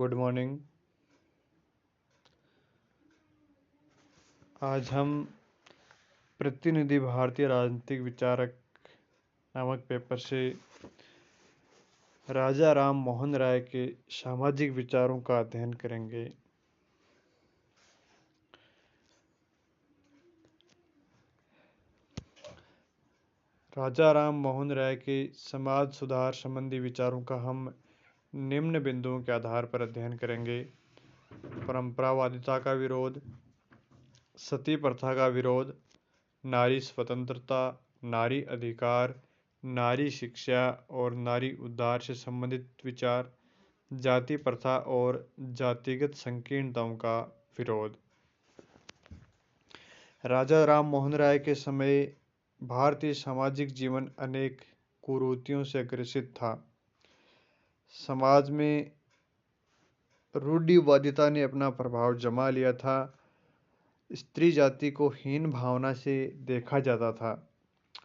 Good morning. आज हम प्रतिनिधि भारतीय राजनीतिक विचारक नामक पेपर से राजा राम मोहन राय के सामाजिक विचारों का अध्ययन करेंगे। राजा राम मोहन राय के समाज सुधार संबंधी विचारों का हम निम्न बिंदुओं के आधार पर अध्ययन करेंगे। परंपरावादिता का विरोध, सती प्रथा का विरोध, नारी स्वतंत्रता, नारी अधिकार, नारी शिक्षा और नारी उद्धार से संबंधित विचार, जाति प्रथा और जातिगत संकीर्णताओं का विरोध। राजा राम मोहन राय के समय भारतीय सामाजिक जीवन अनेक कुरीतियों से ग्रसित था। समाज में रूढ़िवादिता ने अपना प्रभाव जमा लिया था। स्त्री जाति को हीन भावना से देखा जाता था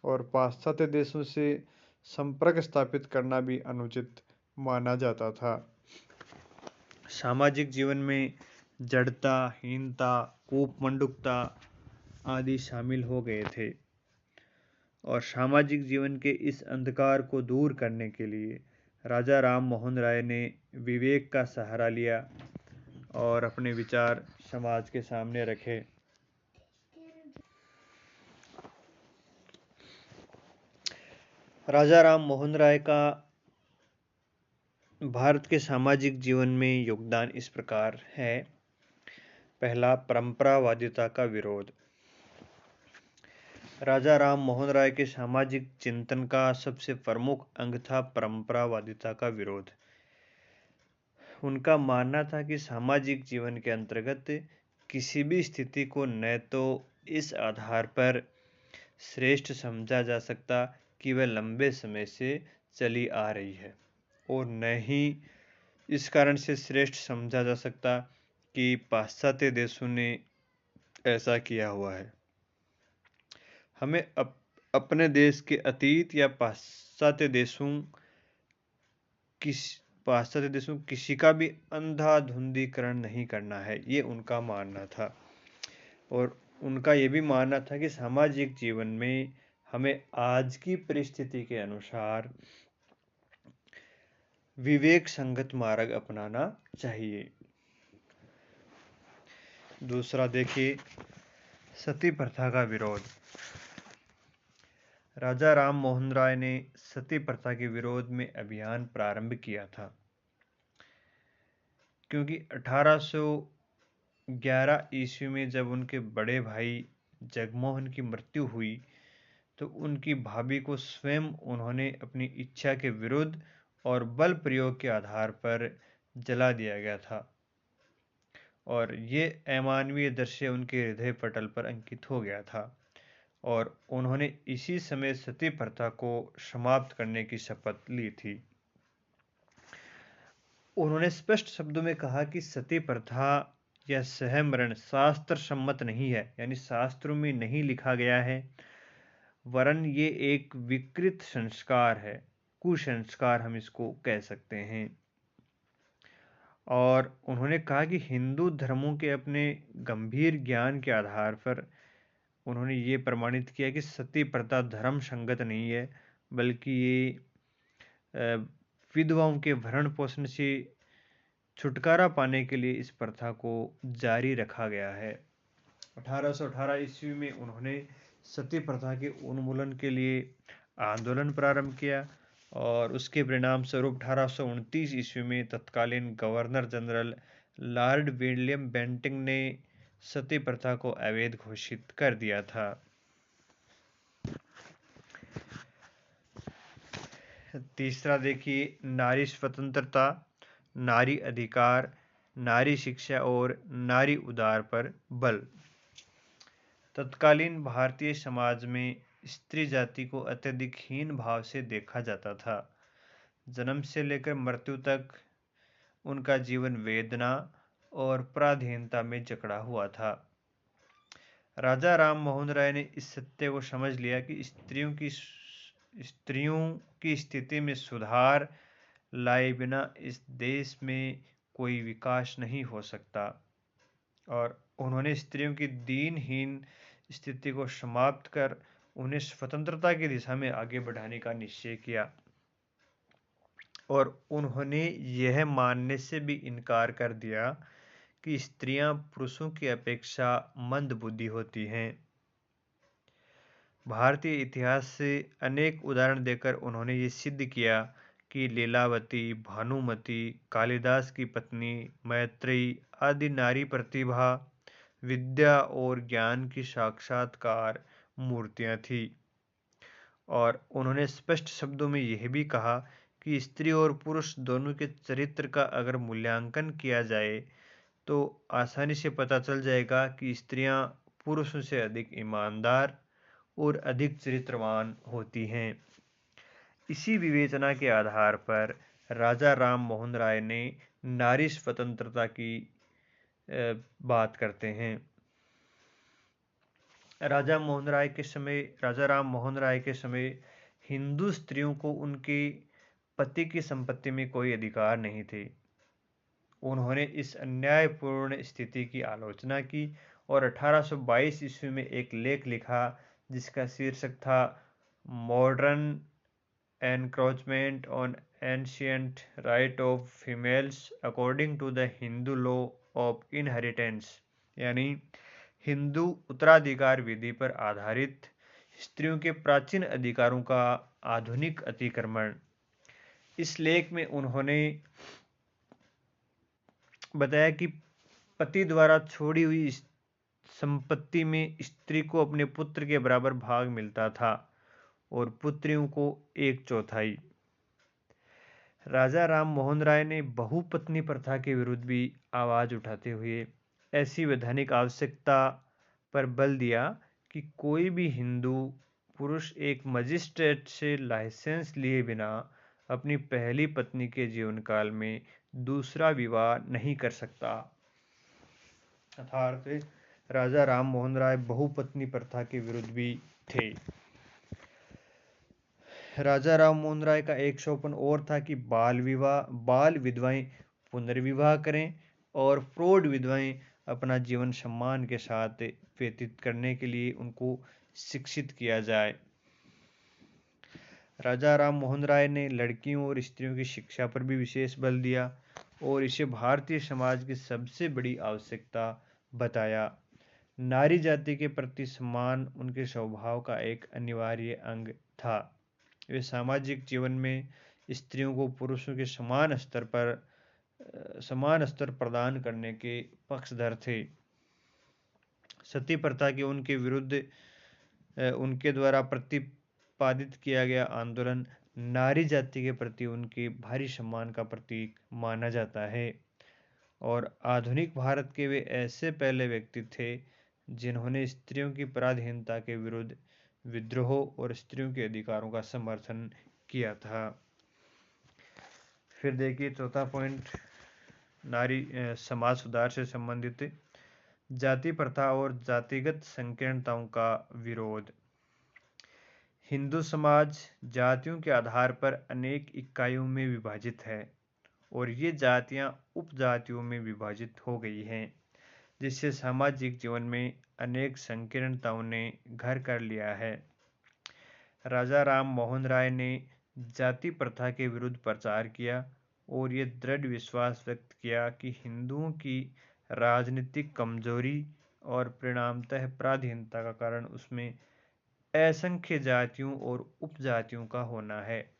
और पाश्चात्य देशों से संपर्क स्थापित करना भी अनुचित माना जाता था। सामाजिक जीवन में जड़ता, हीनता, कूपमंडुकता आदि शामिल हो गए थे और सामाजिक जीवन के इस अंधकार को दूर करने के लिए राजा राम मोहन राय ने विवेक का सहारा लिया और अपने विचार समाज के सामने रखे। राजा राम मोहन राय का भारत के सामाजिक जीवन में योगदान इस प्रकार है। पहला, परंपरावादिता का विरोध। राजा राम मोहन राय के सामाजिक चिंतन का सबसे प्रमुख अंग था परंपरावादिता का विरोध। उनका मानना था कि सामाजिक जीवन के अंतर्गत किसी भी स्थिति को न तो इस आधार पर श्रेष्ठ समझा जा सकता कि वह लंबे समय से चली आ रही है और न ही इस कारण से श्रेष्ठ समझा जा सकता कि पाश्चात्य देशों ने ऐसा किया हुआ है। हमें अपने देश के अतीत या पाश्चात्य देशों किसी का भी अंधाधुंधीकरण नहीं करना है, ये उनका मानना था। और उनका ये भी मानना था कि सामाजिक जीवन में हमें आज की परिस्थिति के अनुसार विवेक संगत मार्ग अपनाना चाहिए। दूसरा देखिए, सती प्रथा का विरोध। राजा राम मोहन राय ने सती प्रथा के विरोध में अभियान प्रारंभ किया था, क्योंकि 1811 ईस्वी में जब उनके बड़े भाई जगमोहन की मृत्यु हुई तो उनकी भाभी को स्वयं उन्होंने अपनी इच्छा के विरुद्ध और बल प्रयोग के आधार पर जला दिया गया था और ये अमानवीय दृश्य उनके हृदय पटल पर अंकित हो गया था और उन्होंने इसी समय सती प्रथा को समाप्त करने की शपथ ली थी। उन्होंने स्पष्ट शब्दों में कहा कि सती प्रथा या सहमरण शास्त्र सम्मत नहीं है, यानी शास्त्रों में नहीं लिखा गया है, वरन ये एक विकृत संस्कार है, कुसंस्कार हम इसको कह सकते हैं। और उन्होंने कहा कि हिंदू धर्मों के अपने गंभीर ज्ञान के आधार पर उन्होंने ये प्रमाणित किया कि सती प्रथा धर्म संगत नहीं है, बल्कि ये विधवाओं के भरण पोषण से छुटकारा पाने के लिए इस प्रथा को जारी रखा गया है। 1818 ईस्वी में उन्होंने सती प्रथा के उन्मूलन के लिए आंदोलन प्रारंभ किया और उसके परिणाम स्वरूप 1829 ईस्वी में तत्कालीन governor general Lord William Bentinck ने सती प्रथा को अवैध घोषित कर दिया था। तीसरा देखिए, नारी स्वतंत्रता, नारी अधिकार, नारी शिक्षा और नारी उद्धार पर बल। तत्कालीन भारतीय समाज में स्त्री जाति को अत्यधिक हीन भाव से देखा जाता था। जन्म से लेकर मृत्यु तक उनका जीवन वेदना और पराधीनता में जकड़ा हुआ था। राजा राम मोहन राय ने इस सत्य को समझ लिया कि स्त्रियों की स्थिति में सुधार लाए बिना इस देश में कोई विकास नहीं हो सकता। और उन्होंने स्त्रियों की दीनहीन स्थिति को समाप्त कर उन्हें स्वतंत्रता की दिशा में आगे बढ़ाने का निश्चय किया। और उन्होंने यह मानने से भी इनकार कर दिया कि स्त्रियां पुरुषों की अपेक्षा मंदबुद्धि होती हैं। भारतीय इतिहास से अनेक उदाहरण देकर उन्होंने ये सिद्ध किया कि लीलावती, भानुमति, कालिदास की पत्नी मैत्रेयी आदि नारी प्रतिभा, विद्या और ज्ञान की साक्षात्कार मूर्तियां थीं। और उन्होंने स्पष्ट शब्दों में यह भी कहा कि स्त्री और पुरुष दोनों के चरित्र का अगर मूल्यांकन किया जाए तो आसानी से पता चल जाएगा कि स्त्रियां पुरुषों से अधिक ईमानदार और अधिक चरित्रवान होती हैं। इसी विवेचना के आधार पर राजा राम मोहन राय ने नारी स्वतंत्रता की बात करते हैं। राजा राम मोहन राय के समय हिंदू स्त्रियों को उनके पति की संपत्ति में कोई अधिकार नहीं थे। उन्होंने इस अन्यायपूर्ण स्थिति की आलोचना की और 1822 ईस्वी में एक लेख लिखा जिसका शीर्षक था modern encroachment on ancient right of females according to the Hindu law of inheritance, यानी हिंदू उत्तराधिकार विधि पर आधारित स्त्रियों के प्राचीन अधिकारों का आधुनिक अतिक्रमण। इस लेख में उन्होंने बताया कि पति द्वारा छोड़ी हुई संपत्ति में स्त्री को अपने पुत्र के बराबर भाग मिलता था और पुत्रियों को 1/4। राजा राम मोहन राय ने बहुपत्नी प्रथा के विरुद्ध भी आवाज उठाते हुए ऐसी वैधानिक आवश्यकता पर बल दिया कि कोई भी हिंदू पुरुष एक मजिस्ट्रेट से लाइसेंस लिए बिना अपनी पहली पत्नी के जीवन काल में दूसरा विवाह नहीं कर सकता। अर्थात राजा राम मोहन राय बहुपत्नी प्रथा के विरुद्ध भी थे। राजा राम मोहन राय का एक सोपन और था कि बाल विधवाएं पुनर्विवाह करें और प्रौढ़ विधवाएं अपना जीवन सम्मान के साथ व्यतीत करने के लिए उनको शिक्षित किया जाए। राजा राम मोहन राय ने लड़कियों और स्त्रियों की शिक्षा पर भी विशेष बल दिया और इसे भारतीय समाज की सबसे बड़ी आवश्यकता बताया। नारी जाति के प्रति सम्मान उनके स्वभाव का एक अनिवार्य अंग था। वे सामाजिक जीवन में स्त्रियों को पुरुषों के समान स्तर प्रदान करने के पक्षधर थे। सती प्रथा के उनके विरुद्ध उनके द्वारा प्रतिपादित किया गया आंदोलन नारी जाति के प्रति उनके भारी सम्मान का प्रतीक माना जाता है। और आधुनिक भारत के वे ऐसे पहले व्यक्ति थे जिन्होंने स्त्रियों की पराधीनता के विरुद्ध विद्रोह और स्त्रियों के अधिकारों का समर्थन किया था। फिर देखिए चौथा पॉइंट, नारी समाज सुधार से संबंधित जाति प्रथा और जातिगत संकीर्णताओं का विरोध। हिंदू समाज जातियों के आधार पर अनेक इकाइयों में विभाजित है और ये जातियां उपजातियों में विभाजित हो गई हैं, जिससे सामाजिक जीवन में अनेक संकीर्णताओं ने घर कर लिया है। राजा राम मोहन राय ने जाति प्रथा के विरुद्ध प्रचार किया और ये दृढ़ विश्वास व्यक्त किया कि हिंदुओं की राजनीतिक कमजोरी और परिणामतः पराधीनता का कारण उसमें असंख्य जातियों और उपजातियों का होना है।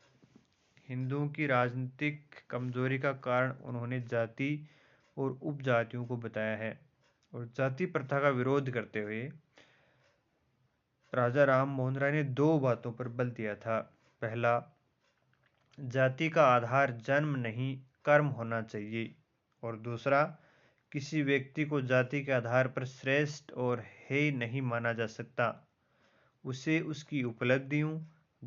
हिंदुओं की राजनीतिक कमजोरी का कारण उन्होंने जाति और उपजातियों को बताया है। और जाति प्रथा का विरोध करते हुए राजा राम मोहन राय ने 2 बातों पर बल दिया था। पहला, जाति का आधार जन्म नहीं कर्म होना चाहिए। और दूसरा, किसी व्यक्ति को जाति के आधार पर श्रेष्ठ और हेय नहीं माना जा सकता, उसे उसकी उपलब्धियों,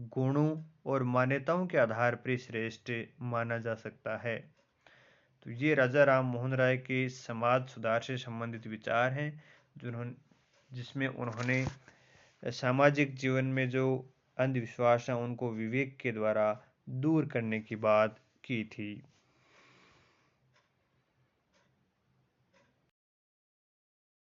गुणों और मान्यताओं के आधार पर श्रेष्ठ माना जा सकता है। तो ये राजा राम मोहन राय के समाज सुधार से संबंधित विचार हैं जिसमें उन्होंने सामाजिक जीवन में जो अंधविश्वास हैं उनको विवेक के द्वारा दूर करने की बात की थी।